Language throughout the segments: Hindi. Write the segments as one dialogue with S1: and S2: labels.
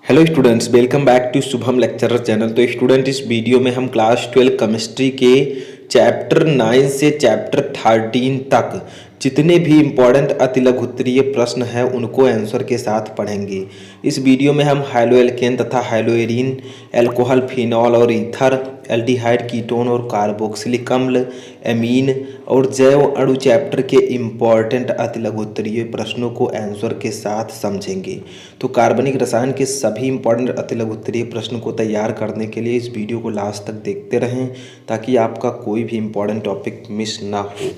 S1: Hello students, welcome back to Shubham lecturer channel. तो स्टूडेंट, इस वीडियो में हम क्लास 12 केमिस्ट्री के चैप्टर 9 से चैप्टर 13 तक जितने भी इम्पॉर्टेंट अतिलघुत्तरीय प्रश्न हैं उनको आंसर के साथ पढ़ेंगे। इस वीडियो में हम हाइलोएल्केन तथा हाइलोएरीन, अल्कोहल, फिनॉल और ईथर, एल्डिहाइड, कीटोन और कार्बोक्सिलिक अम्ल, एमीन और जैव अणु चैप्टर के इम्पॉर्टेंट अतिलघुत्तरीय प्रश्नों को आंसर के साथ समझेंगे। तो कार्बनिक रसायन के सभी इम्पॉर्टेंट अतिलघुत्तरीय प्रश्न को तैयार करने के लिए इस वीडियो को लास्ट तक देखते रहें ताकि आपका कोई भी इम्पॉर्टेंट टॉपिक मिस ना हो।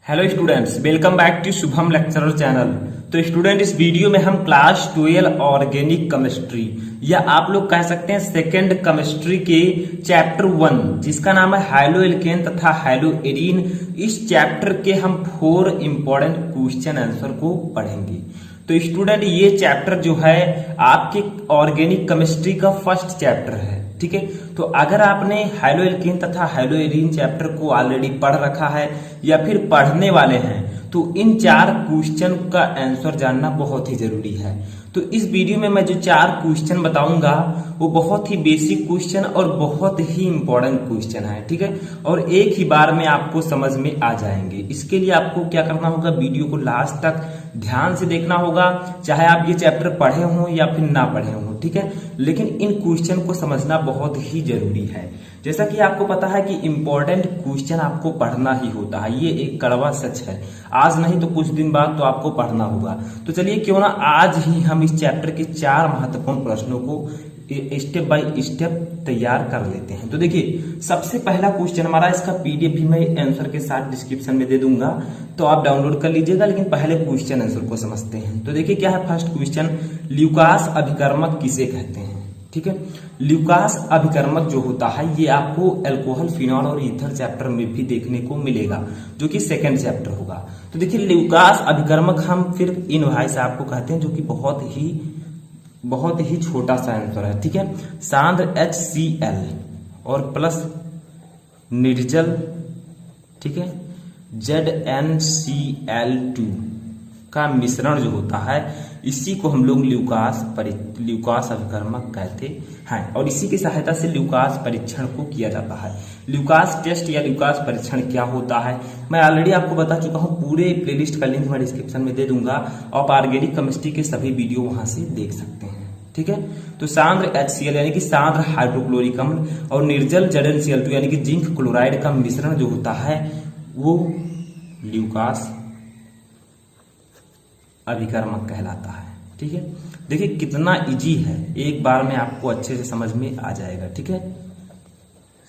S2: Hello students, welcome back to Shubham lecturer channel. तो स्टूडेंट, इस वीडियो में हम क्लास 12 ऑर्गेनिक केमिस्ट्री या आप लोग कह सकते हैं सेकेंड केमिस्ट्री के चैप्टर 1 जिसका नाम है हाइलोएल्केन तथा हाइलोएरीन, इस चैप्टर के हम 4 इंपॉर्टेंट क्वेश्चन आंसर को पढ़ेंगे। तो स्टूडेंट, ये चैप्टर जो है आपके ऑर्गेनिक केमिस्ट्री का फर्स्ट चैप्टर है, ठीक है। तो अगर आपने हाइलोएल्केन तथा हाइलोएरीन चैप्टर को ऑलरेडी पढ़ रखा है या फिर पढ़ने वाले हैं तो इन 4 क्वेश्चन का आंसर जानना बहुत ही जरूरी है। तो इस वीडियो में मैं जो 4 क्वेश्चन बताऊंगा वो बहुत ही बेसिक क्वेश्चन और बहुत ही इंपॉर्टेंट क्वेश्चन है, ठीक है, और एक ही बार में आपको समझ में आ जाएंगे। इसके लिए आपको क्या करना होगा, वीडियो को लास्ट तक ध्यान से देखना होगा, चाहे आप ये चैप्टर पढ़े हों या फिर ना पढ़े हों, ठीक है, लेकिन इन क्वेश्चन को समझना बहुत ही जरूरी है। जैसा कि आपको पता है कि इंपॉर्टेंट क्वेश्चन आपको पढ़ना ही होता है, ये एक कड़वा सच है। आज नहीं तो कुछ दिन बाद तो आपको पढ़ना होगा। तो चलिए क्यों ना आज ही हम इस चैप्टर के 4 महत्वपूर्ण प्रश्नों को स्टेप बाय स्टेप तैयार कर लेते हैं। तो देखिए, सबसे पहला क्वेश्चन हमारा, इसका पीडीएफ भी मैं आंसर के साथ डिस्क्रिप्शन में दे दूंगा तो आप डाउनलोड कर लीजिएगा, लेकिन पहले क्वेश्चन आंसर को समझते हैं। तो देखिए क्या है फर्स्ट क्वेश्चन, ल्यूकास अभिकर्मक किसे कहते हैं, ठीक है। ल्यूकास अभिकर्मक जो होता है ये आपको अल्कोहल, फिनॉल और ईथर चैप्टर में भी देखने को मिलेगा जो कि सेकंड चैप्टर होगा। तो देखिए ल्यूकास अभिकर्मक हम फिर इन भाई साहब को कहते हैं जो कि बहुत ही छोटा सा आंसर है, ठीक है। सांद्र HCl और प्लस निर्जल, ठीक है, ZnCl2 का मिश्रण जो होता है इसी को हम लोग ल्यूकास अभिकर्मक कहते हैं और इसी की सहायता से ल्यूकास परीक्षण को किया जाता है। ल्यूकास टेस्ट या ल्यूकास परीक्षण क्या होता है मैं ऑलरेडी आपको बता चुका हूं, पूरे प्लेलिस्ट का लिंक मैं डिस्क्रिप्शन में दे दूंगा। आप ऑर्गेनिक केमिस्ट्री के सभी वीडियो वहां से देख सकते हैं, ठीक है। तो सांद्र HCl यानी कि सांद्र हाइड्रोक्लोरिक अम्ल और निर्जल ZnCl2 यानी कि जिंक क्लोराइड का मिश्रण जो होता है वो ल्यूकास अभिकर्मक कहलाता है, ठीक है। देखिए कितना इजी है, एक बार में आपको अच्छे से समझ में आ जाएगा, ठीक है।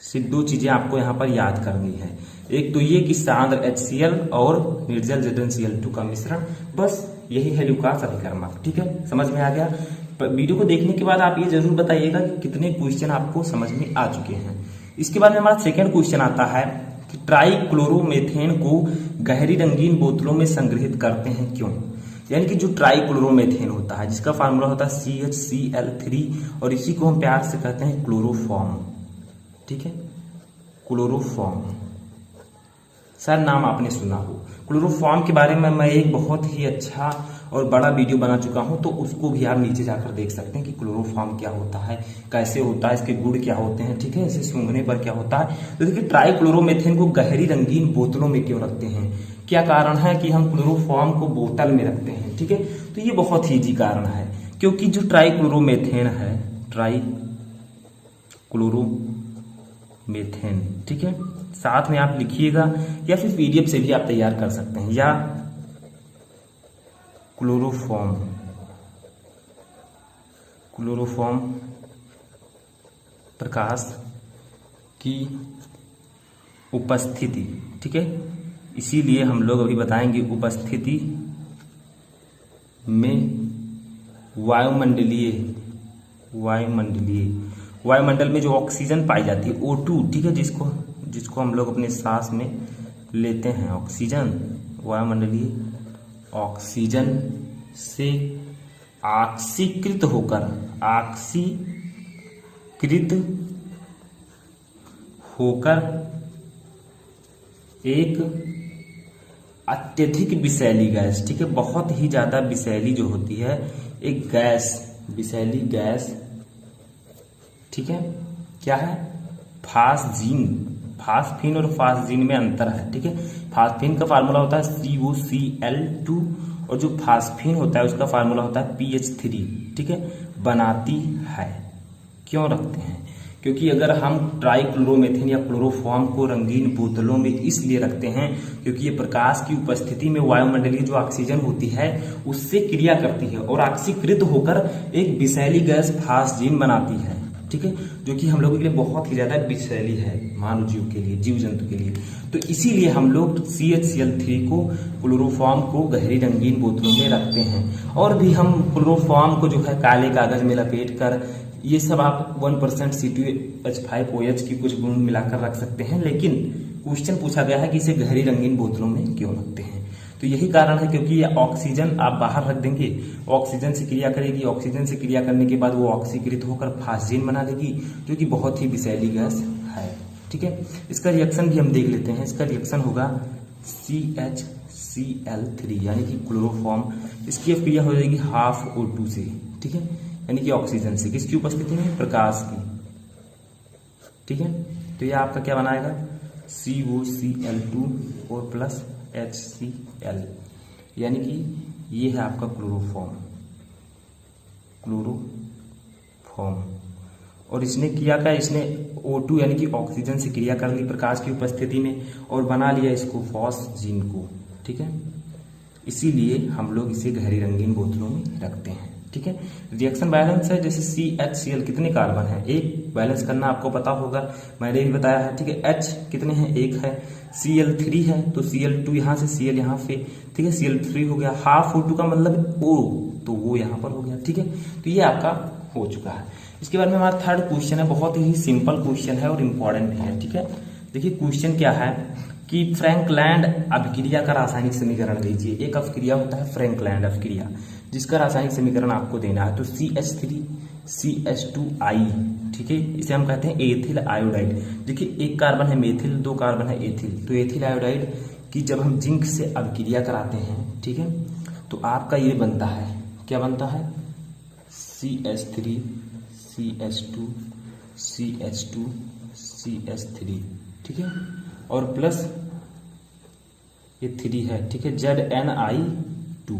S2: सिर्फ 2 चीजें आपको यहाँ पर याद करनी है, एक तो ये कि सांद्र HCl और निर्जल ZnCl2 का मिश्रण, बस यही है ल्यूकास अभिकर्मक, ठीक है। समझ में आ गया। वीडियो को देखने के बाद आप ये जरूर बताइएगा कि कितने क्वेश्चन आपको समझ में आ चुके हैं। इसके बाद में हमारा सेकेंड क्वेश्चन आता है कि ट्राइक्लोरोमेथेन को गहरी रंगीन बोतलों में संग्रहित करते हैं क्यों। यानी कि जो ट्राइक्लोरोमेथेन होता है जिसका फार्मूला होता है CHCl3 और इसी को हम प्यार से कहते हैं क्लोरोफॉर्म, ठीक है, क्लोरोफॉर्म। सर नाम आपने सुना हो। क्लोरोफॉर्म के बारे में मैं एक बहुत ही अच्छा और बड़ा वीडियो बना चुका हूं तो उसको भी आप नीचे जाकर देख सकते हैं कि क्लोरोफॉर्म क्या होता है, कैसे होता है, इसके गुण क्या होते हैं, ठीक है, इसे सूंघने पर क्या होता है। तो देखिए ट्राइक्लोरोमेथेन को गहरी रंगीन बोतलों में क्यों रखते हैं, क्या कारण है कि हम क्लोरोफॉर्म को बोतल में रखते हैं, ठीक है। तो ये बहुत ही इजी कारण है, क्योंकि जो ट्राइक्लोरोमेथेन है, ट्राइक्लोरोमेथेन, ठीक है, साथ में आप लिखिएगा या फिर पीडीएफ से भी आप तैयार कर सकते हैं, या क्लोरोफॉर्म प्रकाश की उपस्थिति, ठीक है, इसीलिए हम लोग अभी बताएंगे उपस्थिति में वायुमंडल में जो ऑक्सीजन पाई जाती है O2, ठीक है, जिसको हम लोग अपने सांस में लेते हैं, ऑक्सीजन, वायुमंडलीय ऑक्सीजन से ऑक्सीकृत होकर एक अत्यधिक विषैली गैस, ठीक है, बहुत ही ज्यादा विषैली जो होती है एक गैस विषैली गैस, ठीक है, क्या है, फास्जीन। फास्फीन और फास्जीन में अंतर है, ठीक है। फास्फीन का फार्मूला होता है COCl2 और जो फास्फीन होता है उसका फार्मूला होता है PH3, ठीक है। बनाती है, क्यों रखते हैं, क्योंकि अगर हम ट्राइक्लोरोमेथिन या क्लोरोफॉर्म को रंगीन बोतलों में इसलिए रखते हैं क्योंकि ये प्रकाश की उपस्थिति में वायुमंडलीय जो ऑक्सीजन होती है उससे क्रिया करती है और ऑक्सीकृत होकर एक विषैली गैस फास्फीन बनाती है, ठीक है, जो कि हम लोगों के लिए बहुत ही ज्यादा विषैली है, मानव जीव के लिए, जीव जंतु के लिए। तो इसीलिए हम लोग CHCl3 को, क्लोरोफॉर्म को गहरी रंगीन बोतलों में रखते हैं। और भी हम क्लोरोफॉर्म को जो है काले कागज में लपेट कर, ये सब आप 1% C2H5OH की कुछ बूंद मिलाकर रख सकते हैं, लेकिन क्वेश्चन पूछा गया है कि इसे गहरी रंगीन बोतलों में क्यों रखते हैं। तो यही कारण है क्योंकि ये ऑक्सीजन आप बाहर रख देंगे, ऑक्सीजन से क्रिया करेगी, ऑक्सीजन से क्रिया करने के बाद वो ऑक्सीकृत होकर फास्फीन बना देगी, जो कि बहुत ही विषैली गैस है, ठीक है। इसका रिएक्शन भी हम देख लेते हैं। इसका रिएक्शन होगा CHCl3 यानी कि क्लोरोफॉर्म, इसकी अभिक्रिया हो जाएगी हाफ O2 से, ठीक है, यानी कि ऑक्सीजन से, किसकी उपस्थिति में, प्रकाश की, ठीक है। तो यह आपका क्या बनाएगा, COCl2 और प्लस HCl, यानी कि ये है आपका क्लोरोफॉर्म। और इसने किया क्या, इसने O2 यानी कि ऑक्सीजन से क्रिया कर ली प्रकाश की उपस्थिति में और बना लिया इसको फास्फीन को, ठीक है। इसीलिए हम लोग इसे गहरी रंगीन बोतलों में रखते हैं, ठीक है। रिएक्शन बैलेंस है, जैसे CHCl कितने कार्बन है, एक बैलेंस करना आपको पता होगा, मैंने भी बताया है, ठीक है। H कितने हैं, एक है, Cl3 है तो Cl2 यहाँ से, Cl यहाँ पे, ठीक है, Cl3 हो गया, हाफ O2 का मतलब O, तो वो यहाँ पर हो गया, ठीक है। तो ये आपका हो चुका है। इसके बाद में हमारा थर्ड क्वेश्चन है, बहुत ही सिंपल क्वेश्चन है और इम्पोर्टेंट भी है, ठीक है। देखिए क्वेश्चन क्या है कि फ्रैंकलैंड अभिक्रिया का रासायनिक समीकरण दीजिए। एक अभिक्रिया होता है फ्रैंकलैंड अभिक्रिया, जिसका रासायनिक समीकरण आपको देना है। तो CH3CH2I, ठीक है, इसे हम कहते हैं एथिल आयोडाइड। देखिए एक कार्बन है मेथिल, दो कार्बन है एथिल, तो एथिल आयोडाइड की जब हम जिंक से अभिक्रिया कराते हैं, ठीक है, तो आपका ये बनता है, क्या बनता है, CH3CH2CH2CH3, ठीक है, और प्लस ये 3 है, ठीक है, ZnI2।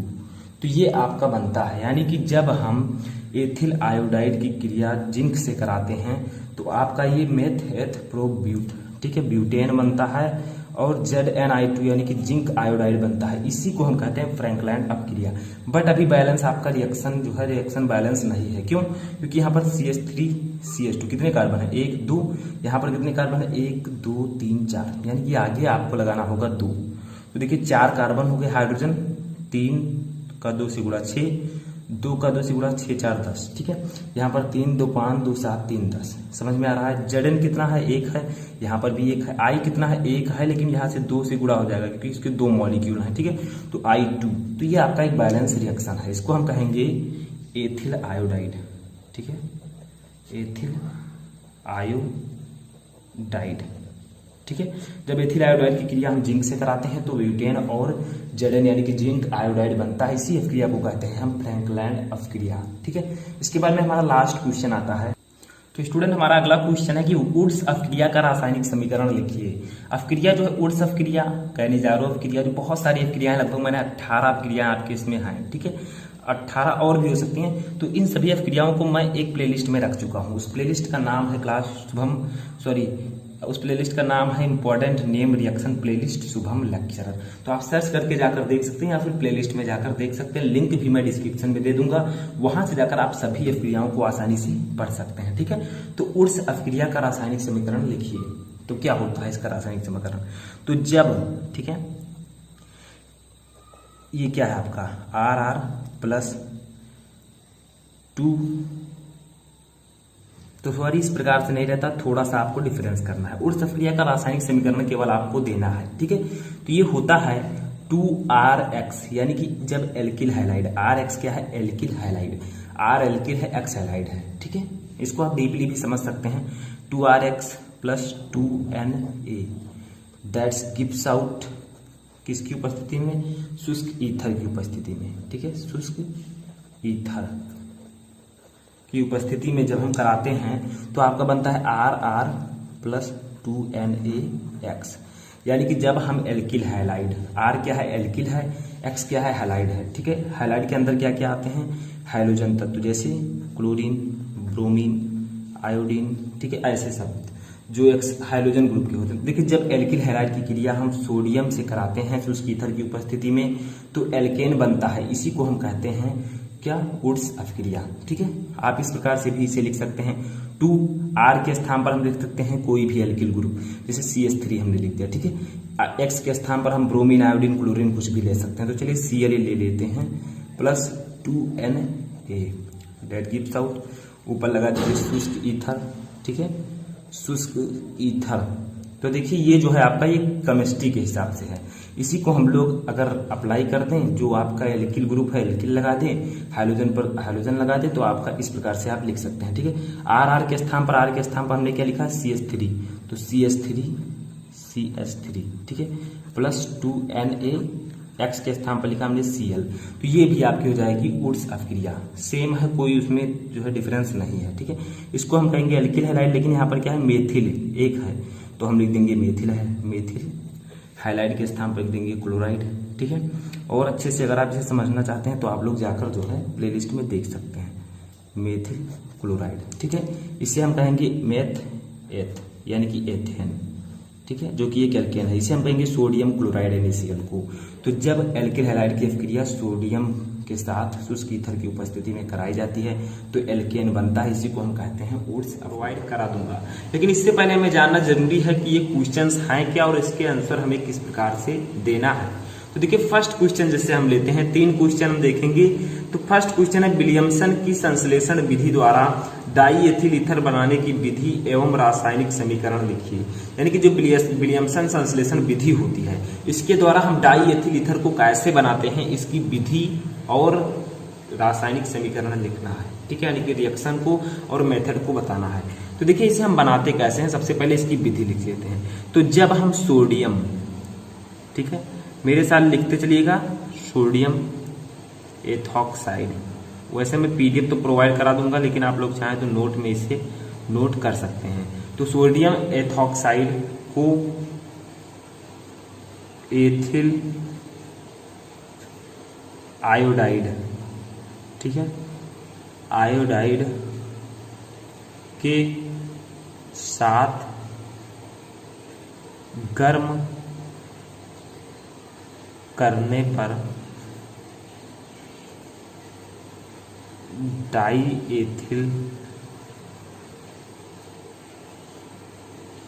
S2: तो ये आपका बनता है, यानी कि जब हम एथिल आयोडाइड की क्रिया जिंक से कराते हैं तो आपका ये मेथ प्रोब्यूट, ठीक है, ब्यूटेन बनता है और ZnI2 यानी कि जिंक आयोडाइड बनता है। इसी को हम कहते हैं फ्रैंकलैंड अपक्रिया। बट अभी बैलेंस आपका रिएक्शन जो है, रिएक्शन बैलेंस नहीं है। क्यों? क्योंकि यहाँ पर CH3CH2 कितने कार्बन है, 1 2, यहाँ पर कितने कार्बन है, 1 2 3 4, यानी कि आगे आपको लगाना होगा 2। तो देखिए 4 कार्बन हो गए हाइड्रोजन, 3 का 2 से गुणा 6, 2 का 2 से गुणा 6 4 10, ठीक है। यहाँ पर 3 2 5 2 7 3 10, समझ में आ रहा है। Zn कितना है, 1 है, यहाँ पर भी 1 है। I कितना है, 1 है, लेकिन यहाँ से 2 से गुणा हो जाएगा क्योंकि इसके 2 मॉलिक्यूल हैं, ठीक है। तो I2, तो ये आपका एक बैलेंस रिएक्शन है, इसको हम कहेंगे एथिल आयोडाइड, ठीक है, एथिल आयोडाइड, ठीक है। जब एथिल आयोडाइड की क्रिया हम जिंक से कराते हैं तो ब्यूटेन और Zn यानी कि जिंक आयोडाइड बनता है। इसी अपक्रिया को कहते हैं हम फ्रैंकलैंड अपक्रिया, ठीक है। इसके बाद में हमारा लास्ट क्वेश्चन आता है। तो स्टूडेंट हमारा अगला क्वेश्चन है कि वुड्स अपक्रिया का रासायनिक समीकरण लिखिए। अपक्रिया जो है वुड्स अपक्रिया, कैनिजारो अपक्रिया, जो बहुत सारी अपक्रियाएं, लगभग मैंने 18 अपक्रियाएं आपके इसमें हैं, ठीक है, 18 और भी हो सकती हैं। तो इन सभी अपक्रियाओं को मैं एक प्लेलिस्ट में रख चुका हूँ। उस प्लेलिस्ट का नाम है उस प्लेलिस्ट का नाम है important name reaction playlist Shubham lecturer. तो आप सर्च करके जाकर देख सकते हैं या फिर प्लेलिस्ट में जाकर देख सकते हैं। लिंक भी मैं डिस्क्रिप्शन में दे दूंगा, वहां से जाकर आप सभी अपक्रियाओं को आसानी से पढ़ सकते हैं, ठीक है। तो उस अपक्रिया का रासायनिक समीकरण लिखिए। तो क्या होता है इसका रासायनिक समीकरण, तो जब, ठीक है, ये क्या है आपका RR प्लस 2, तो सॉरी इस प्रकार से नहीं रहता, थोड़ा सा आपको डिफरेंस करना है। उस अपक्रिया का रासायनिक समीकरण केवल आपको देना है, ठीक है। तो ये होता है 2RX, यानी कि जब एल्किल हैलाइड, RX क्या है, एल्किल हैलाइड, R एल्किल है, X हैलाइड है, ठीक है। इसको आप डीपली भी समझ सकते हैं। 2RX plus 2Na that's gives out, किसकी उपस्थिति में, शुष्क ईथर की उपस्थिति में, ठीक है, शुष्क ईथर, की उपस्थिति में जब हम कराते हैं तो आपका बनता है RR प्लस 2NaX, यानी कि जब हम एल्किल हैलाइड, R क्या है एल्किल है, X क्या है हैलाइड है, ठीक है। हैलाइड के अंदर क्या क्या आते हैं, हाइड्रोजन तत्व जैसे क्लोरीन, ब्रोमीन, आयोडीन, ठीक है, ऐसे सब जो एक्स हाइड्रोजन ग्रुप के होते हैं। देखिए जब एल्किल हैलाइड की क्रिया हम सोडियम से कराते हैं शुष्क ईथर की उपस्थिति में तो एल्केन बनता है, इसी को हम कहते हैं क्या, वुड्स अपक्रिया, ठीक है। आप इस प्रकार से भी इसे लिख सकते हैं। 2R के स्थान पर हम लिख सकते हैं कोई भी एल्किल ग्रुप, जैसे CH3 हमने लिख दिया, ठीक है। X के स्थान पर हम ब्रोमीन, आयोडीन, क्लोरीन कुछ भी ले सकते हैं, तो चलिए Cl ले लेते हैं plus 2Na, that gives out, ऊपर लगा दीजिए शुष्क ईथर, ठीक है, शुष्क ईथर। तो देखिए ये जो है आपका ये केमिस्ट्री के हिसाब से है, इसी को हम लोग अगर अप्लाई कर दें, जो आपका एल्किल ग्रुप है एल्किल लगा दें, हाइड्रोजन पर हाइड्रोजन लगा दें, तो आपका इस प्रकार से आप लिख सकते हैं, ठीक है। R के स्थान पर हमने क्या लिखा, CH3, तो CH3, ठीक है, प्लस 2Na, X के स्थान पर लिखा हमने Cl, तो ये भी आपकी हो जाएगी वुड्स अपक्रिया, सेम है, कोई उसमें जो है डिफरेंस नहीं है, ठीक है। इसको हम कहेंगे एल्किल हैलाइड, लेकिन यहाँ पर क्या है मेथिल एक है, तो हम लिख देंगे मेथिल है, मेथिल हाइलाइड के स्थान पर लिख देंगे क्लोराइड, ठीक है। और अच्छे से अगर आप इसे समझना चाहते हैं तो आप लोग जाकर जो है प्लेलिस्ट में देख सकते हैं, मेथिल क्लोराइड, ठीक है। इसे हम कहेंगे मेथ एथ, यानी कि एथेन, ठीक है, जो कि एक एल्केन है। इसे हम कहेंगे सोडियम क्लोराइड NaCl को। तो जब एल्किल हैलाइड की अपक्रिया सोडियम के साथ शुष्क ईथर की उपस्थिति में कराई जाती है तो एल्केन बनता है, इसी को हम कहते हैं वुड्स। प्रोवाइड करा दूंगा, लेकिन इससे पहले हमें जानना जरूरी है कि ये क्वेश्चंस हैं क्या और इसके आंसर हमें किस प्रकार से देना है। तो देखिए फर्स्ट क्वेश्चन जैसे हम लेते हैं, 3 क्वेश्चन हम देखेंगे। तो फर्स्ट क्वेश्चन है विलियमसन की संश्लेषण विधि द्वारा डाई एथिल ईथर बनाने की विधि एवं रासायनिक समीकरण लिखिए। यानी कि जो विलियमसन संश्लेषण विधि होती है इसके द्वारा हम डाई एथिल ईथर को कैसे बनाते हैं, इसकी विधि और रासायनिक समीकरण लिखना है, ठीक है, यानी कि रिएक्शन को और मेथड को बताना है। तो देखिए इसे हम बनाते कैसे हैं, सबसे पहले इसकी विधि लिख लेते हैं। तो जब हम सोडियम, ठीक है, मेरे साथ लिखते चलिएगा, सोडियम एथॉक्साइड, वैसे मैं PDF तो प्रोवाइड करा दूंगा, लेकिन आप लोग चाहें तो नोट में इसे नोट कर सकते हैं। तो सोडियम एथॉक्साइड को एथिल आयोडाइड, ठीक है, आयोडाइड के साथ गर्म करने पर डाई एथिल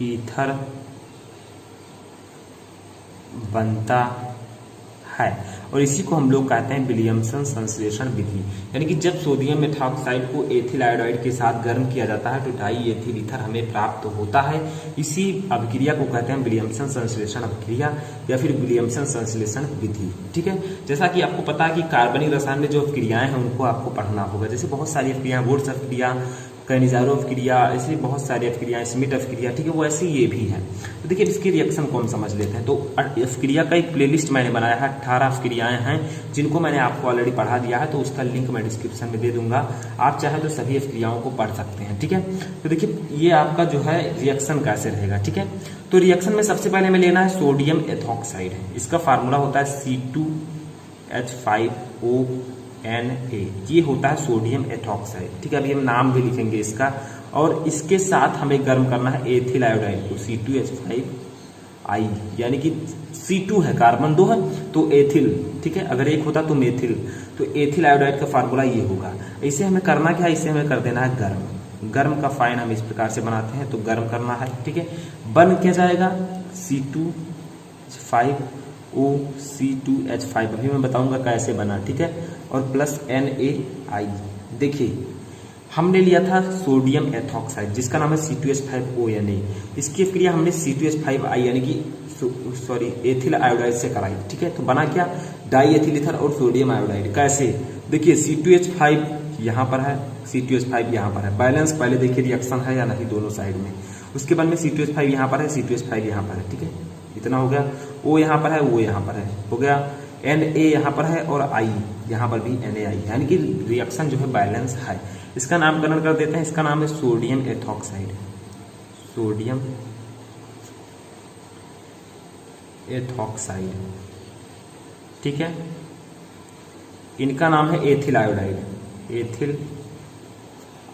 S2: ईथर बनता है और इसी को हम लोग कहते हैं विलियमसन संश्लेषण विधि। यानी कि जब सोडियम एथॉक्साइड को एथिल आयोडाइड के साथ गर्म किया जाता है तो डाई एथिल ईथर हमें प्राप्त होता है। इसी अभिक्रिया को कहते हैं विलियमसन संश्लेषण अभिक्रिया या फिर विलियमसन संश्लेषण विधि, ठीक है। जैसा कि आपको पता है कि कार्बनिक रसायन में जो अभिक्रियाएं हैं उनको आपको पढ़ना होगा, जैसे बहुत सारी अभिक्रियाएं, वुड्स अभिक्रिया, कैनिजारो अभिक्रिया, ऐसी बहुत सारी अभिक्रियाएं, स्मिथ अभिक्रिया, ठीक है, वो ऐसे ये भी है। तो देखिए इसकी रिएक्शन को हम समझ लेते हैं। तो अभिक्रिया का एक प्लेलिस्ट मैंने बनाया है, 18 अभिक्रियाएं हैं जिनको मैंने आपको ऑलरेडी पढ़ा दिया है, तो उसका लिंक मैं डिस्क्रिप्शन में दे दूंगा, आप चाहे तो सभी अभिक्रियाओं को पढ़ सकते हैं, ठीक है। तो देखिए ये आपका जो है रिएक्शन कैसे रहेगा, ठीक है। तो रिएक्शन में सबसे पहले हमें लेना है सोडियम एथॉक्साइड, इसका फार्मूला होता है C2H5O Na, ये होता है सोडियम एथॉक्साइड, ठीक है। अभी हम नाम भी लिखेंगे इसका, और इसके साथ हमें गर्म करना है एथिल आयोडाइड को, C2H5I, यानी कि C2 है, कार्बन 2 है तो एथिल, ठीक है, अगर एक होता तो मेथिल, तो एथिल आयोडाइड का फार्मूला ये होगा। इसे हमें करना क्या है, इसे हमें कर देना है गर्म। गर्म का फाइन हम इस प्रकार से बनाते हैं, तो गर्म करना है, ठीक है। बन क्या जाएगा C2H5O C2H5, अभी मैं बताऊंगा कैसे बना, ठीक है, और प्लस NaI। देखिए हमने लिया था सोडियम एथॉक्साइड जिसका नाम है C2H5ONa, इसकी अभिक्रिया हमने C2H5I यानी कि एथिल आयोडाइड से कराई, ठीक है। तो बना क्या, डाई एथिल ईथर और सोडियम आयोडाइड। कैसे, देखिए C2H5 यहाँ पर है, C2H5 यहाँ पर है, बैलेंस पहले देखिए रिएक्शन है या नहीं दोनों साइड में। उसके बाद में C2H5 यहाँ पर है, C2H5 यहाँ पर है, ठीक है, इतना हो गया। O यहाँ पर है, वो यहाँ पर है, हो गया। Na यहाँ पर है और I यहाँ पर भी NaI, यानी कि रिएक्शन जो है बैलेंस है। इसका नामकरण कर देते हैं, इसका नाम है सोडियम एथॉक्साइड, सोडियम एथॉक्साइड, ठीक है। इनका नाम है एथिल आयोडाइड, एथिल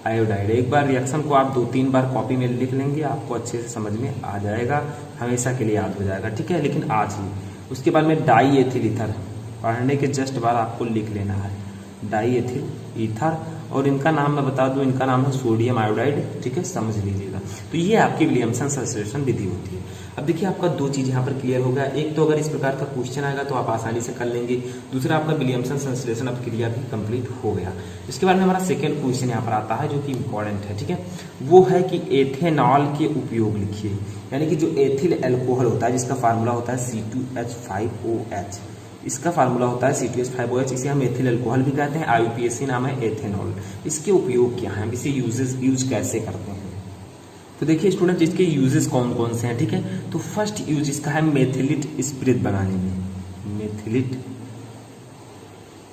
S2: आयोडाइड। एक बार रिएक्शन को आप 2-3 बार कॉपी में लिख लेंगे, आपको अच्छे से समझ में आ जाएगा, हमेशा के लिए याद हो जाएगा, ठीक है। लेकिन आज ही उसके बाद में डाई एथिल ईथर, पढ़ने के जस्ट बाद आपको लिख लेना है डाई एथिल ईथर, और इनका नाम मैं बता दूं, इनका नाम है सोडियम आयोडाइड, ठीक है, समझ लीजिएगा। तो ये आपकी विलियमसन संश्लेषण विधि होती है। अब देखिए आपका 2 चीज यहाँ पर क्लियर हो गया। एक तो अगर इस प्रकार का क्वेश्चन आएगा तो आप आसानी से कर लेंगे, दूसरा आपका विलियमसन संश्लेषण अब क्रिया भी कंप्लीट हो गया। इसके बाद में हमारा सेकेंड क्वेश्चन यहाँ पर आता है जो कि इंपॉर्टेंट है, ठीक है। वो है कि एथेनॉल के उपयोग लिखिए, यानी कि जो एथिल एल्कोहल होता है जिसका फार्मूला होता है C2H5OH, इसका फार्मूला होता है C2H5OH, इसे हम एथिल अल्कोहल भी कहते हैं, IUPAC नाम है एथेनॉल। इसके उपयोग क्या है, इसे यूज कैसे करते हैं? तो देखिए स्टूडेंट, इसके यूजेस कौन कौन से हैं, ठीक है। तो फर्स्ट यूज इसका है मेथिलिट स्पिरिट बनाने में, मेथिलिट,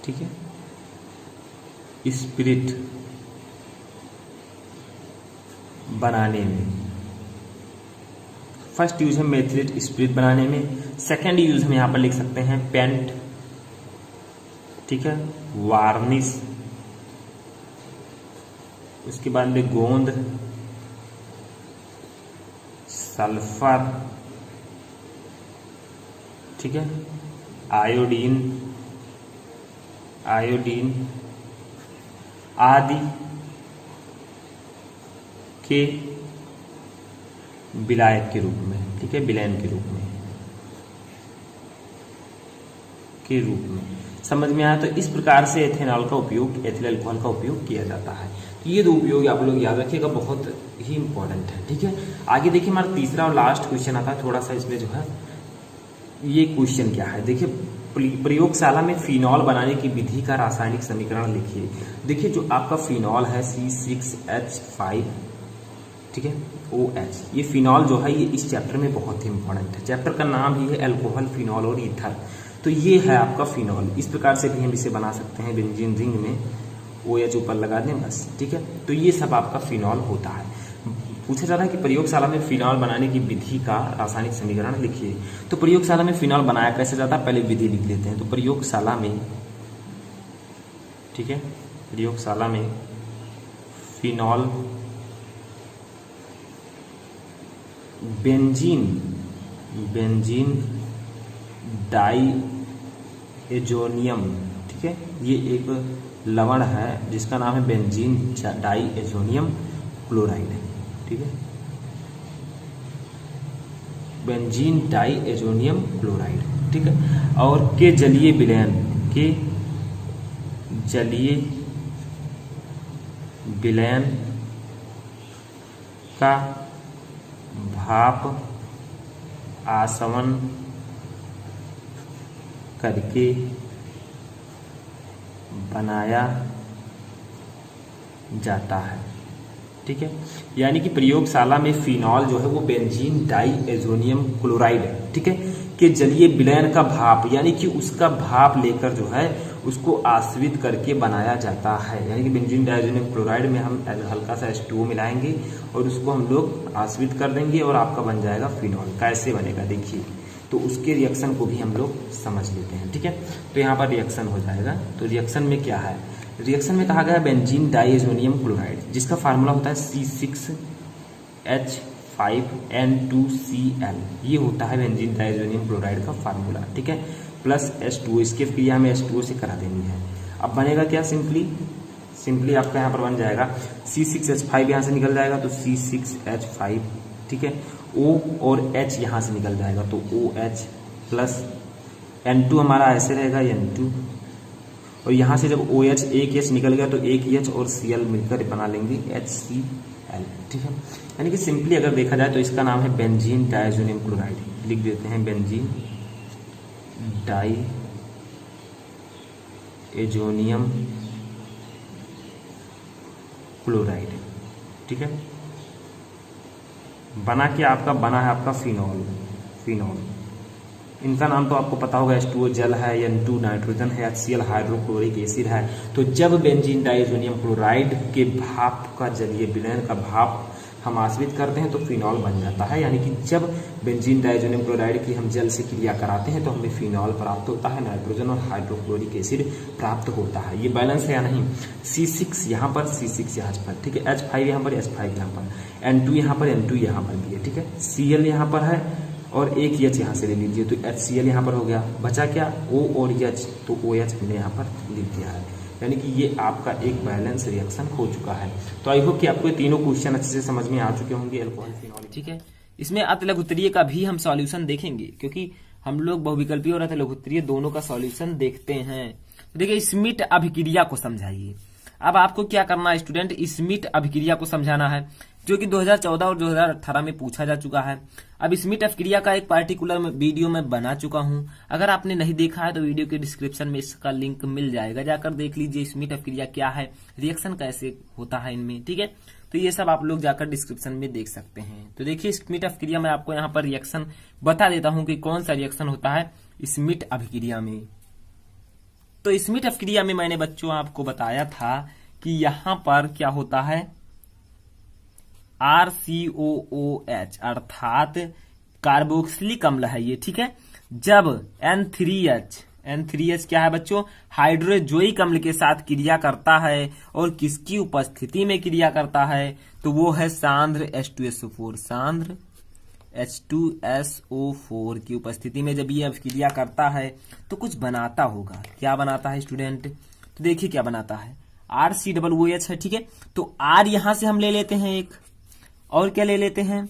S2: ठीक है, स्पिरिट बनाने में फर्स्ट यूज है मेथिलिट स्पिरिट बनाने में। सेकेंड यूज हम यहां पर लिख सकते हैं पेंट, ठीक है, वार्निश, उसके बाद में गोंद, सल्फर, ठीक है, आयोडीन, आयोडीन आदि के विलायक के रूप में, ठीक है, विलयन के रूप में समझ में आया। तो इस प्रकार से एथेनॉल का उपयोग, एथिल अल्कोहल का उपयोग किया जाता है। तो ये 2 उपयोग आप लोग याद रखिएगा, बहुत ही इंपॉर्टेंट है, ठीक है। आगे देखिए हमारा तीसरा और लास्ट क्वेश्चन आता है, थोड़ा सा इसमें जो है ये क्वेश्चन क्या है, देखिए प्रयोगशाला में फिनॉल बनाने की विधि का रासायनिक समीकरण लिखिए। देखिए जो आपका फिनॉल है C6H5, ठीक है, OH, ये फिनॉल जो है ये इस चैप्टर में बहुत ही इंपॉर्टेंट है। चैप्टर का नाम ही है अल्कोहल, फिनॉल और ईथर। तो ये है आपका फिनॉल, इस प्रकार से भी हम इसे बना सकते हैं, बेंजीन रिंग में OH ऊपर लगा दें बस, ठीक है। तो ये सब आपका फिनॉल होता है। पूछा जा रहा है कि प्रयोगशाला में फिनॉल बनाने की विधि का रासायनिक समीकरण लिखिए। तो प्रयोगशाला में फिनॉल बनाया कैसे जाता है, पहले विधि लिख लेते हैं। तो प्रयोगशाला में, ठीक है, प्रयोगशाला में फिनॉल बेंजीन डाईएजोनियम, ठीक है, ये एक लवण है जिसका नाम है बेंजीन डाईएजोनियम क्लोराइड, ठीक है, बेंजीन डाईएजोनियम क्लोराइड, ठीक है। और के जलीय विलयन का भाप आसवन करके बनाया जाता है, ठीक है। यानी कि प्रयोगशाला में फिनॉल जो है वो बेंजीन डाईएजोनियम क्लोराइड है, ठीक है, के जलीय विलयन का भाप, यानी कि उसका भाप लेकर जो है उसको आश्रित करके बनाया जाता है। यानी कि बेंजीन डाईएजोनियम क्लोराइड में हम हल्का सा H2O मिलाएंगे और उसको हम लोग आश्रित कर देंगे और आपका बन जाएगा फिनॉल। कैसे बनेगा देखिए, तो उसके रिएक्शन को भी हम लोग समझ लेते हैं, ठीक है। तो यहाँ पर रिएक्शन हो जाएगा। तो रिएक्शन में क्या है, रिएक्शन में कहा गया है बेंजीन डाईएजोनियम क्लोराइड जिसका फार्मूला होता है C6H5N2Cl, ये होता है बेंजीन डाईएजोनियम क्लोराइड का फार्मूला, ठीक है, प्लस H2O, इसके क्रिया हमें H2O से करा देनी है। अब बनेगा क्या, सिंपली आपका यहाँ पर बन जाएगा C6H5, यहाँ से निकल जाएगा तो C6H5, ठीक है, O और H यहाँ से निकल जाएगा तो OH प्लस N2 हमारा ऐसे रहेगा N2, और यहाँ से जब OH एक H निकल गया तो एक H और Cl मिलकर बना लेंगे HCl, ठीक है। यानी कि सिंपली अगर देखा जाए तो इसका नाम है बेंजीन डाईएजोनियम क्लोराइड, लिख देते हैं बेंजीन डाईएजोनियम क्लोराइड, ठीक है। बना है आपका फिनॉल, इनका नाम तो आपको पता होगा, H2O जल है, N2 नाइट्रोजन है, HCl हाइड्रोक्लोरिक एसिड है। तो जब बेंजीन डाइजोनियम क्लोराइड के भाप का जलीय विलयन का भाप हम आश्रित करते हैं तो फिनॉल बन जाता है। यानी कि जब बेंजीन डाइजोनियम क्लोराइड की हम जल से क्रिया कराते हैं तो हमें फिनॉल प्राप्त होता है, नाइट्रोजन और हाइड्रोक्लोरिक एसिड प्राप्त होता है। ये बैलेंस है या नहीं? C6 यहाँ पर, C6 यहाँ पर, ठीक है, H5 यहाँ पर, H5 यहाँ पर, N2 यहाँ पर, N2 यहाँ पर भी है, ठीक है, Cl यहाँ पर है और एक H यहाँ से ले लीजिए तो HCl यहाँ पर हो गया। बचा क्या? O और H, तो OH हमने यहाँ पर लिख दिया है। यानी कि ये आपका एक बैलेंस रिएक्शन हो चुका है। तो आई होप कि आपको ये तीनों क्वेश्चन अच्छे से समझ में आ चुके होंगे अल्कोहल फिनॉल, ठीक है। इसमें अतिलघुत्तरीय का भी हम सॉल्यूशन देखेंगे क्योंकि हम लोग बहुविकल्पीय और अतिलघुत्तरीय दोनों का सॉल्यूशन देखते हैं। तो देखिए, स्मिट अभिक्रिया को समझाइए। अब आपको क्या करना है स्टूडेंट? स्मिट अभिक्रिया को समझाना है, जो कि 2014 और 2018 में पूछा जा चुका है। अब स्मिट अभिक्रिया का एक पार्टिकुलर वीडियो मैं बना चुका हूं। अगर आपने नहीं देखा है तो वीडियो के डिस्क्रिप्शन में इसका लिंक मिल जाएगा, जाकर देख लीजिए स्मिट अभिक्रिया क्या है, रिएक्शन कैसे होता है इनमें, ठीक है। तो ये सब आप लोग जाकर डिस्क्रिप्शन में देख सकते हैं। तो देखिए, स्मिट अभिक्रिया में आपको यहाँ पर रिएक्शन बता देता हूं कि कौन सा रिएक्शन होता है स्मिट अभिक्रिया में। तो स्मिट अभिक्रिया में मैंने बच्चों आपको बताया था कि यहां पर क्या होता है, RCOOH अर्थात कार्बोक्सिलिक अम्ल है ये, ठीक है। जब N3H क्या है बच्चों? हाइड्रोजोइक अम्ल के साथ क्रिया करता है और किसकी उपस्थिति में क्रिया करता है? तो वो है सांद्र H2SO4, सांद्र H2SO4 की उपस्थिति में जब ये अभिक्रिया करता है तो कुछ बनाता होगा। क्या बनाता है स्टूडेंट? तो देखिए क्या बनाता है, RCOOH है, ठीक है। तो R यहां से हम ले लेते हैं एक, और क्या ले लेते हैं?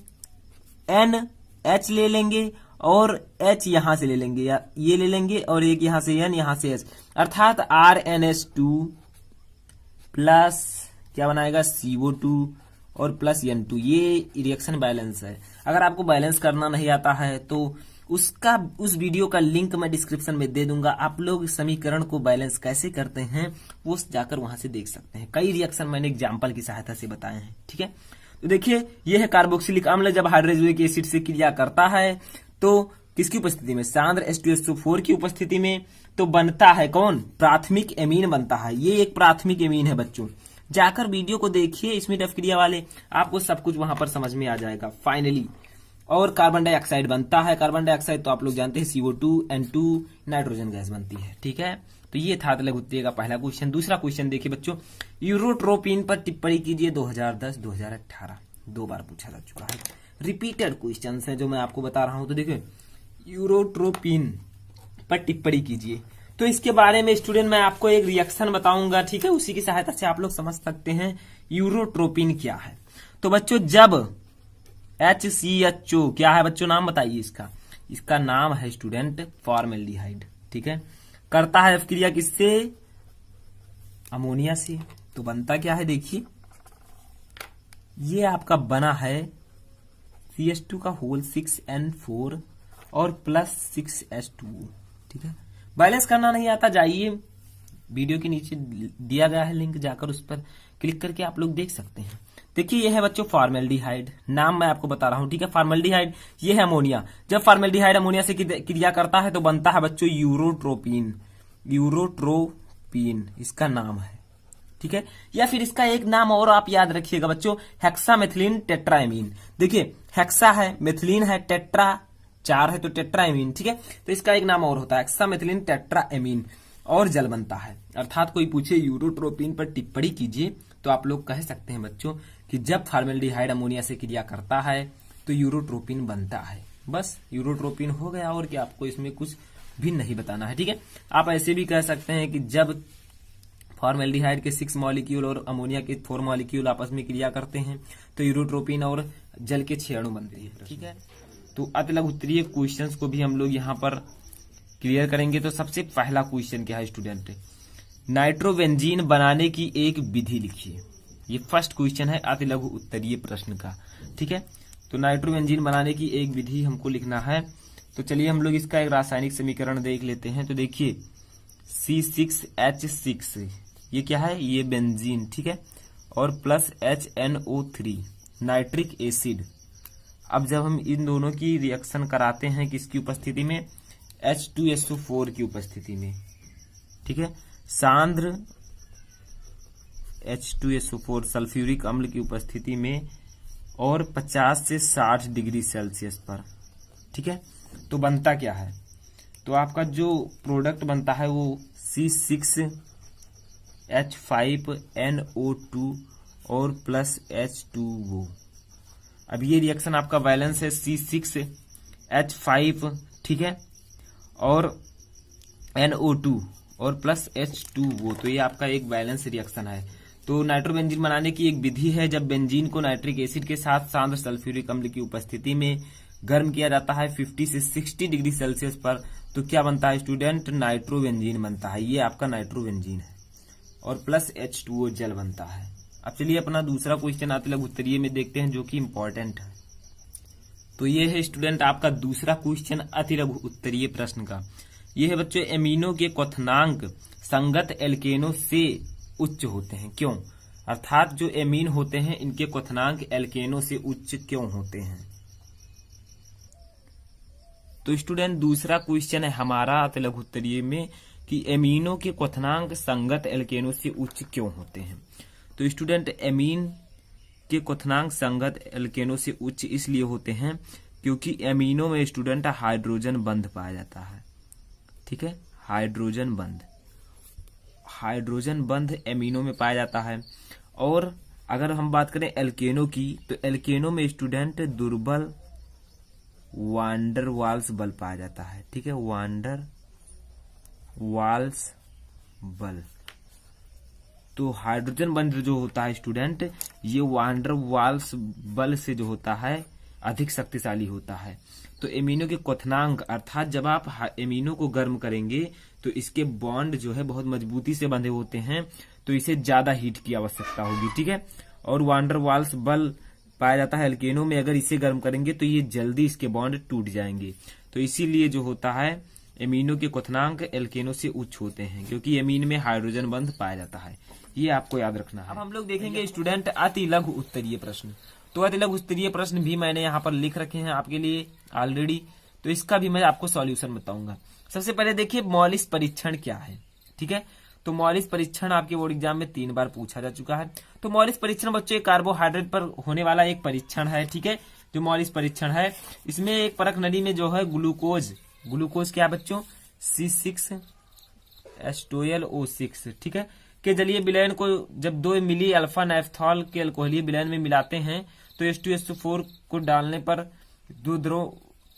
S2: NH ले लेंगे और H यहां से ले लेंगे, या ये ले लेंगे और एक यहां से N, यहां से H, अर्थात RNH2 प्लस क्या बनाएगा? CO2 और प्लस N2। ये रिएक्शन बैलेंस है। अगर आपको बैलेंस करना नहीं आता है तो उस वीडियो का लिंक मैं डिस्क्रिप्शन में दे दूंगा। आप लोग समीकरण को बैलेंस कैसे करते हैं वो जाकर वहां से देख सकते हैं। कई रिएक्शन मैंने एग्जाम्पल की सहायता से बताए हैं, ठीक है। तो देखिए, यह है कार्बोक्सिलिक अम्ल जब हाइड्रोक्लोरिक एसिड से क्रिया करता है तो किसकी उपस्थिति में? सांद्र H2SO4 की उपस्थिति में। तो बनता है कौन? प्राथमिक एमीन बनता है। ये एक प्राथमिक एमीन है बच्चों। जाकर वीडियो को देखिए स्मिट अभिक्रिया वाले, आपको सब कुछ वहां पर समझ में आ जाएगा फाइनली। और कार्बन डाइऑक्साइड बनता है। कार्बन डाइऑक्साइड तो आप लोग जानते हैं CO2 N2 नाइट्रोजन गैस बनती है, ठीक है। तो ये था अतिलघुत्तरीय का पहला क्वेश्चन। दूसरा क्वेश्चन देखिए बच्चों, यूरोट्रोपिन पर टिप्पणी कीजिए 2010-2018, 2 बार पूछा जा चुका है। रिपीटेड क्वेश्चन है जो मैं आपको बता रहा हूं। तो देखिए, यूरोट्रोपिन पर टिप्पणी कीजिए। तो इसके बारे में स्टूडेंट मैं आपको एक रिएक्शन बताऊंगा, ठीक है। उसी की सहायता से आप लोग समझ सकते हैं यूरोट्रोपिन क्या है। तो बच्चों, जब HCHO क्या है बच्चों? नाम बताइए इसका। इसका नाम है स्टूडेंट फॉर्मेल्डिहाइड, ठीक है। करता है अभिक्रिया किससे? अमोनिया से। तो बनता क्या है देखिए, ये आपका बना है CH2 का होल 6N4 और प्लस 6H2O, ठीक है। बैलेंस करना नहीं आता, जाइए वीडियो के नीचे दिया गया है लिंक, जाकर उस पर क्लिक करके आप लोग देख सकते हैं। देखिए, यह है बच्चों फॉर्मेल्डिहाइड, नाम मैं आपको बता रहा हूं, ठीक है। फॉर्मेल्डिहाइड, ये है अमोनिया। जब फॉर्मेल्डिहाइड अमोनिया से क्रिया करता है तो बनता है बच्चों यूरोट्रोपिन। यूरोट्रोपिन इसका नाम है, ठीक है। या फिर इसका एक नाम और आप याद रखिएगा बच्चों, हेक्सामेथिलीन टेट्राएमीन। देखिए, हेक्सा है, मेथिलीन है, टेट्रा 4 है तो टेट्राएमीन, ठीक है। तो इसका एक नाम और होता है हेक्सामेथिलीन टेट्राएमीन, और जल बनता है। अर्थात कोई पूछे यूरोट्रोपिन पर टिप्पणी कीजिए तो आप लोग कह सकते हैं बच्चों कि जब फॉर्मेल्डिहाइड अमोनिया से क्रिया करता है तो यूरोट्रोपिन बनता है। बस यूरोट्रोपिन हो गया, और क्या आपको इसमें कुछ भी नहीं बताना है, ठीक है। आप ऐसे भी कह सकते हैं कि जब फॉर्मेल्डिहाइड के 6 मॉलिक्यूल और अमोनिया के 4 मॉलिक्यूल आपस में क्रिया करते हैं तो यूरोट्रोपिन और जल के 6 अणु बनते हैं, ठीक है। तो अतिलघुत्तरीय क्वेश्चंस को भी हम लोग यहाँ पर क्लियर करेंगे। तो सबसे पहला क्वेश्चन क्या है स्टूडेंट? नाइट्रोबेंजीन बनाने की एक विधि लिखिए। ये फर्स्ट क्वेश्चन है अतिलघु उत्तरीय प्रश्न का, ठीक है। तो नाइट्रोबेंजीन बनाने की एक विधि हमको लिखना है। तो चलिए हम लोग इसका एक रासायनिक समीकरण देख लेते हैं। तो देखिए, C6H6 ये क्या है? ये बेंजीन, ठीक है, और प्लस HNO3 नाइट्रिक एसिड। अब जब हम इन दोनों की रिएक्शन कराते हैं किसकी उपस्थिति में? H2SO4 की उपस्थिति में, ठीक है, सांद्र H2SO4 सल्फ्यूरिक अम्ल की उपस्थिति में और 50 से 60 डिग्री सेल्सियस पर, ठीक है। तो बनता क्या है, तो आपका जो प्रोडक्ट बनता है वो C6H5NO2 और प्लस H2O। अब ये रिएक्शन आपका बैलेंस है C6H5, ठीक है, और NO2 और प्लस H2O। तो ये आपका एक बैलेंस रिएक्शन है। तो नाइट्रोबेंजीन बनाने की एक विधि है, जब बेंजीन को नाइट्रिक एसिड के साथ सांद्र सल्फ्यूरिक अम्ल की उपस्थिति में गर्म किया जाता है 50 से 60 डिग्री सेल्सियस पर, तो क्या बनता है स्टूडेंट, नाइट्रोबेंजीन बनता है। ये आपका नाइट्रोबेंजीन है और प्लस H2O जल बनता है। अब चलिए अपना दूसरा क्वेश्चन अति लघु उत्तरीय में देखते हैं, जो कि इंपॉर्टेंट है। तो ये है स्टूडेंट आपका दूसरा क्वेश्चन अति लघु उत्तरीय प्रश्न का। ये है बच्चों, एमिनो के क्वथनांक संगत एल्केनो से उच्च होते हैं, क्यों? अर्थात जो एमीन होते हैं इनके क्वथनांक एल्केनो से उच्च क्यों होते हैं। तो स्टूडेंट दूसरा क्वेश्चन है हमारा अति लघु उत्तरीय में कि एमीनो के क्वथनांक संगत एल्केनो से उच्च क्यों होते हैं। तो स्टूडेंट एमीन के क्वथनांक संगत एल्केनो से उच्च इसलिए होते हैं क्योंकि एमीनो में स्टूडेंट हाइड्रोजन बंध पाया जाता है, ठीक है, हाइड्रोजन बंध एमीनो में पाया जाता है। और अगर हम बात करें एल्केनो की, तो एल्केनो में स्टूडेंट दुर्बल वांडर वाल्स बल पाया जाता है, ठीक है, वांडर वाल्स बल। तो हाइड्रोजन बंध जो होता है स्टूडेंट, ये वांडर वाल्स बल से जो होता है अधिक शक्तिशाली होता है। तो एमिनो के क्वथनांक, अर्थात जब आप एमिनो को गर्म करेंगे तो इसके बॉन्ड जो है बहुत मजबूती से बंधे होते हैं, तो इसे ज्यादा हीट की आवश्यकता होगी, ठीक है। और वांडर वाल्स बल पाया जाता है एल्केनो में, अगर इसे गर्म करेंगे तो ये जल्दी इसके बॉन्ड टूट जाएंगे। तो इसीलिए जो होता है एमिनो के क्वथनांक एल्केनो से उच्च होते हैं, क्योंकि एमीन में हाइड्रोजन बंध पाया जाता है। ये आपको याद रखना है। अब हम लोग देखेंगे स्टूडेंट अति लघु उत्तरीय प्रश्न। तो अति लघु उत्तरीय प्रश्न भी मैंने यहाँ पर लिख रखे हैं आपके लिए ऑलरेडी, तो इसका भी मैं आपको सॉल्यूशन बताऊंगा। सबसे पहले देखिए मौलिक परीक्षण क्या है, ठीक है। तो मौलिक परीक्षण आपके बोर्ड एग्जाम में 3 बार पूछा जा चुका है। तो मौलिक परीक्षण बच्चों कार्बोहाइड्रेट पर होने वाला एक परीक्षण है, ठीक है। जो मौलिक परीक्षण है इसमें एक परख नली में जो है ग्लूकोज क्या बच्चों, C6H12O6, ठीक है, के जलीय विलयन को जब 2 मिली अल्फा नाइफ्थॉल के अल्कोहलीय विलयन में मिलाते हैं तो H2SO4 को डालने पर 2 ध्रुव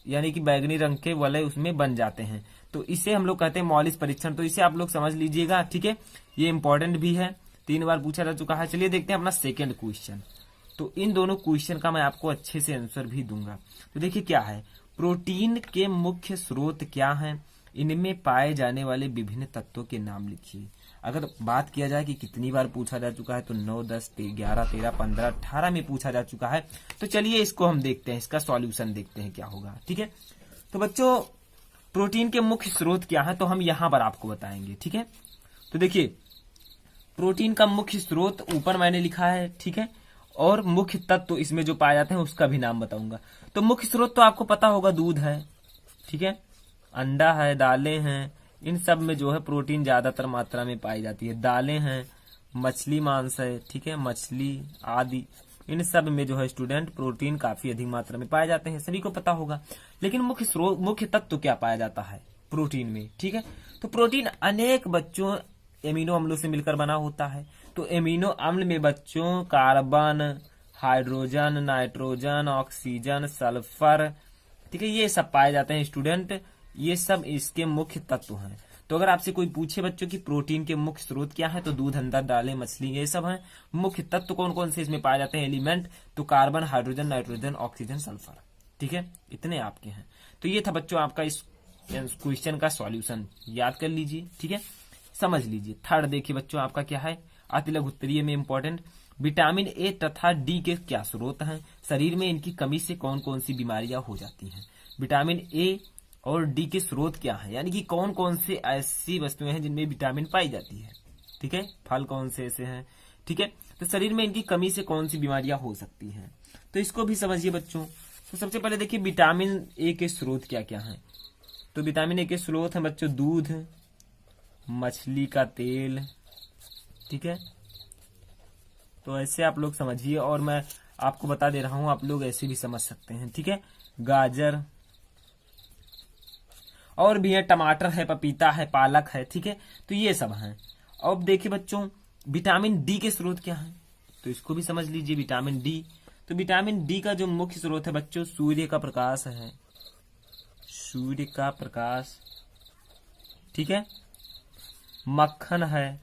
S2: यानी कि बैगनी रंग के वलय उसमें बन जाते हैं। तो इसे हम लोग कहते हैं मौलिक परीक्षण। तो इसे आप लोग समझ लीजिएगा, ठीक है, ये इंपॉर्टेंट भी है, 3 बार पूछा जा चुका है। चलिए देखते हैं अपना सेकेंड क्वेश्चन। तो इन दोनों क्वेश्चन का मैं आपको अच्छे से आंसर भी दूंगा। तो देखिए क्या है, प्रोटीन के मुख्य स्रोत क्या हैं, इनमें पाए जाने वाले विभिन्न तत्वों के नाम लिखिए। अगर बात किया जाए कि कितनी बार पूछा जा चुका है, तो 9, 10, 11, 13, 15, 18 में पूछा जा चुका है। तो चलिए इसको हम देखते हैं, इसका सॉल्यूशन देखते हैं क्या होगा, ठीक है। तो बच्चों प्रोटीन के मुख्य स्रोत क्या है, तो हम यहां पर आपको बताएंगे, ठीक है। तो देखिए प्रोटीन का मुख्य स्रोत ऊपर मैंने लिखा है, ठीक है, और मुख्य तत्व इसमें जो पाए जाते हैं उसका भी नाम बताऊंगा। तो मुख्य स्रोत तो आपको पता होगा, दूध है, ठीक है, अंडा है, दालें हैं, इन सब में जो है प्रोटीन ज्यादातर मात्रा में पाई जाती है। दालें हैं, मछली मांस है, ठीक है, मछली आदि, इन सब में जो है स्टूडेंट प्रोटीन काफी अधिक मात्रा में पाए जाते हैं, सभी को पता होगा। लेकिन मुख्य तत्व क्या पाया जाता है प्रोटीन में, ठीक है। तो प्रोटीन अनेक बच्चों एमिनो अम्लों से मिलकर बना होता है। तो एमिनो अम्ल में बच्चों carbon, hydrogen, nitrogen, oxygen, sulphur, ठीक है, ये सब पाए जाते हैं स्टूडेंट। ये सब इसके मुख्य तत्व हैं। तो अगर आपसे कोई पूछे बच्चों की प्रोटीन के मुख्य स्रोत क्या है, तो दूध, अंडा, दालें, मछली, ये सब हैं। मुख्य तत्व कौन कौन से इसमें पाए जाते हैं एलिमेंट, तो carbon, hydrogen, nitrogen, oxygen, sulphur, ठीक है, इतने आपके हैं। तो ये था बच्चों आपका इस क्वेश्चन का सॉल्यूशन, याद कर लीजिए, ठीक है, समझ लीजिए। थर्ड देखिए बच्चों आपका क्या है, अति लघु उत्तरीय में इंपॉर्टेंट, विटामिन ए तथा डी के क्या स्रोत हैं, शरीर में इनकी कमी से कौन कौन सी बीमारियां हो जाती हैं। विटामिन ए और डी के स्रोत क्या है, यानी कि कौन कौन से ऐसी वस्तुएं हैं जिनमें विटामिन पाई जाती है, ठीक है, फल कौन से ऐसे हैं, ठीक है। तो शरीर में इनकी कमी से कौन सी बीमारियां हो सकती हैं, तो इसको भी समझिए बच्चों। तो सबसे पहले देखिए विटामिन ए के स्रोत क्या क्या हैं। तो विटामिन ए के स्रोत हैं बच्चों दूध, मछली का तेल, ठीक है। तो ऐसे आप लोग समझिए, और मैं आपको बता दे रहा हूं, आप लोग ऐसे भी समझ सकते हैं, ठीक है। गाजर और भी है, टमाटर है, पपीता है, पालक है, ठीक है। तो ये सब हैं। अब देखिए बच्चों, विटामिन डी के स्रोत क्या हैं, तो इसको भी समझ लीजिए। विटामिन डी, तो विटामिन डी का जो मुख्य स्रोत है बच्चों सूर्य का प्रकाश है, सूर्य का प्रकाश, ठीक है। मक्खन है,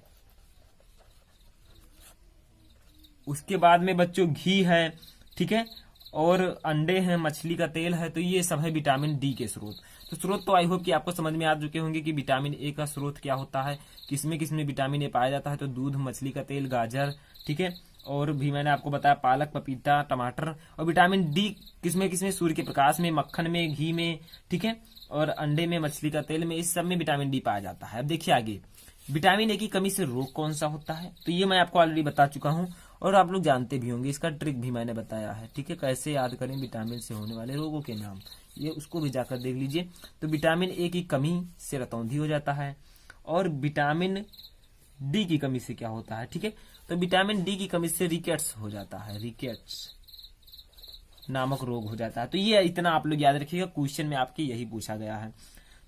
S2: उसके बाद में बच्चों घी है, ठीक है। और अंडे हैं, मछली का तेल है। तो ये सब है विटामिन डी के स्रोत। तो स्रोत तो आई होप कि आपको समझ में आ चुके होंगे कि विटामिन ए का स्रोत क्या होता है, किसमें किसमें विटामिन ए पाया जाता है। तो दूध, मछली का तेल, गाजर, ठीक है। और भी मैंने आपको बताया पालक, पपीता, टमाटर। और विटामिन डी किसमें किसमें, सूर्य के प्रकाश में, मक्खन में, घी में, ठीक है। और अंडे में, मछली का तेल में, इस सब में विटामिन डी पाया जाता है। अब देखिए आगे, विटामिन ए की कमी से रोग कौन सा होता है, तो ये मैं आपको ऑलरेडी बता चुका हूं और आप लोग जानते भी होंगे। इसका ट्रिक भी मैंने बताया है, ठीक है। कैसे याद करें विटामिन से होने वाले रोगों के नाम, ये उसको भी जाकर देख लीजिए। तो विटामिन ए की कमी से रतौंधी हो जाता है। और विटामिन डी की कमी से क्या होता है, ठीक है। तो विटामिन डी की कमी से रिकेट्स हो जाता है, रिकेट्स नामक रोग हो जाता है। तो ये इतना आप लोग याद रखिएगा, क्वेश्चन में आपके यही पूछा गया है।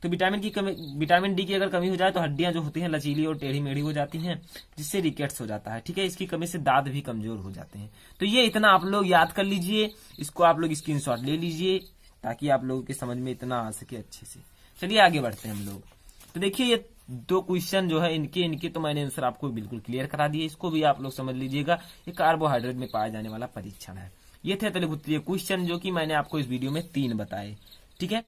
S2: तो विटामिन की कमी, विटामिन डी की अगर कमी हो जाए तो हड्डियां जो होती हैं लचीली और टेढ़ी मेढ़ी हो जाती हैं, जिससे रिकेट्स हो जाता है, ठीक है। इसकी कमी से दांत भी कमजोर हो जाते हैं। तो ये इतना आप लोग याद कर लीजिए, इसको आप लोग स्क्रीनशॉट ले लीजिए ताकि आप लोगों के समझ में इतना आ सके अच्छे से। चलिए आगे बढ़ते हैं हम लोग। तो देखिए ये दो क्वेश्चन जो है इनके तो मैंने आंसर आपको बिल्कुल क्लियर करा दिए, इसको भी आप लोग समझ लीजिएगा। ये कार्बोहाइड्रेट में पाया जाने वाला परीक्षण है। ये थे तलगुत्तरीय क्वेश्चन जो कि मैंने आपको इस वीडियो में 3 बताए, ठीक है।